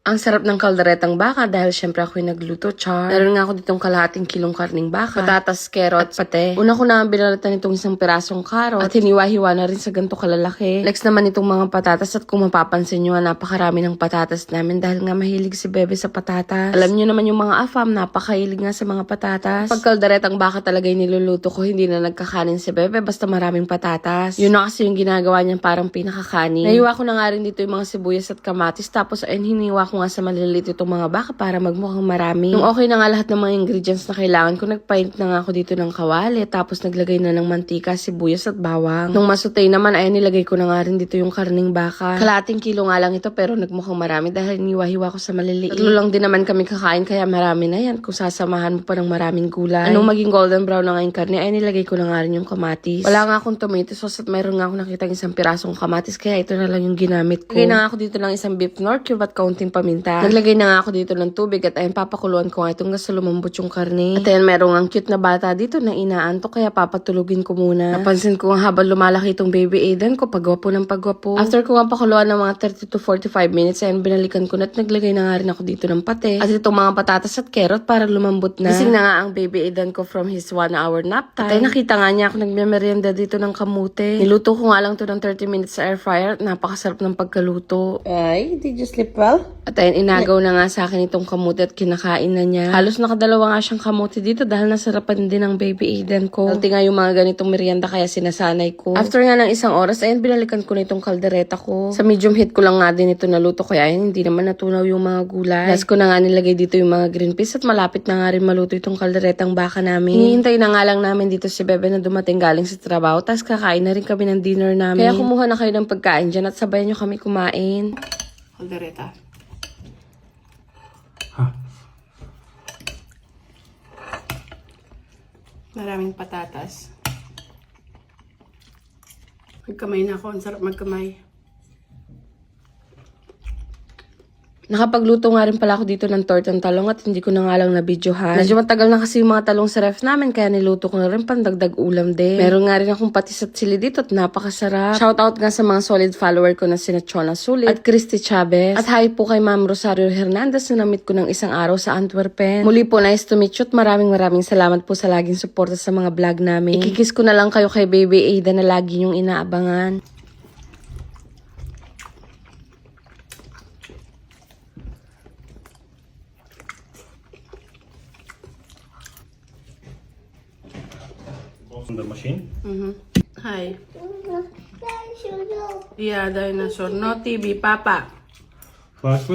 Ang sarap ng kalderetang baka dahil syempre ako yung nagluto, char. Meron nga ako ditong kalahating kilong karning baka, patatas, carrot, at pate. Una ko na binalatan itong isang pirasong karot at hiniwa-hiwa na rin sa ganito kalalaki. Next naman itong mga patatas at kung mapapansin nyo, napakarami ng patatas namin dahil nga mahilig si Bebe sa patatas. Alam nyo naman yung mga afam, napakahilig nga sa mga patatas. Pag kalderetang baka talaga yung niluluto ko, hindi na nagkakanin si Bebe basta maraming patatas. Yun na kasi yung ginagawa niya parang pinakakanin. Nahiwa ko na nga rin dito yung mga sibuyas at kamatis tapos ayun hiniwa ko nga sa maliliit itong mga baka para magmukhang marami. Nung okay na nga lahat ng mga ingredients na kailangan ko, nagpaint na nga ako dito ng kawali tapos naglagay na ng mantika, sibuyas at bawang. Nung masutay naman ay nilagay ko na nga rin dito yung karning baka. Kalating kilo nga lang ito pero nagmukhang marami dahil niwa-hiwa ko sa maliliit. Tatlo lang din naman kami kakain kaya marami na yan kung sasamahan mo pa ng maraming gulay. Anong maging golden brown na nga yung karne ay nilagay ko na nga rin yung kamatis. Wala nga akong tomato sauce at mayroon nga akong nakita isang pirasong kamatis kaya ito na lang yung ginamit ko. Lagay na nga ako dito ng isang beef nor cube at kaunting paminta. Naglagay na nga ako dito ng tubig at ayun papakuluan ko nga itong gas lumambot yung karne. At ayun merong ang cute na bata dito na inaantok kaya papatulugin ko muna. Napansin ko nga habang lumalaki itong baby Aiden ko pagwapo ng pagwapo. After ko nga pakuluan ng mga 30 to 45 minutes ayun binalikan ko na at naglagay na nga rin ako dito ng pate. At itong mga patatas at carrot para lumambot na. Gising na nga ang baby Aiden ko from his 1 hour nap time. At ayun nakita nga niya ako nagmemerienda dito ng kamute. Niluto ko nga lang to ng 30 minutes sa air fryer at napakasarap ng pagkaluto. Ay, did you sleep well? At ayun inagaw na nga sa akin itong kamote at kinakain na niya. Halos nakadalawa nga siyang kamote dito dahil nasarapan din ng baby Aiden ko. Healthy nga yung mga ganitong merienda kaya sinasanay ko. After nga ng isang oras, ayun binalikan ko na itong kaldereta ko. Sa medium heat ko lang nga din ito naluto kaya ayun hindi naman natunaw yung mga gulay. Last ko na nga nilagay dito yung mga green peas at malapit na nga rin maluto itong kalderetang baka namin. Hinihintay na nga lang namin dito si Bebe na dumating galing sa trabaho tapos kakain na rin kami ng dinner namin. Kaya kumuha na kayo ng pagkain dyan at sabayan nyo kami kumain. Kaldereta. Maraming patatas. Magkamay na ako. Ang sarap magkamay. Nakapagluto nga rin pala ako dito ng tortang talong at hindi ko na nga lang na-videohan. Medyo matagal na kasi yung mga talong sa ref namin kaya niluto ko na rin pandagdag ulam din. Meron nga rin akong patis at sili dito at napakasarap. Shoutout nga sa mga solid follower ko na sina Chona Sulit at Christy Chavez. At hi po kay Ma'am Rosario Hernandez na namit ko ng isang araw sa Antwerpen. Muli po, nice to meet you at maraming salamat po sa laging suporta sa mga vlog namin. Ikikis ko na lang kayo kay Baby Ada na lagi yung inaabangan. The machine? Hi. Yeah, dinosaur. No TV, Papa. Fast food?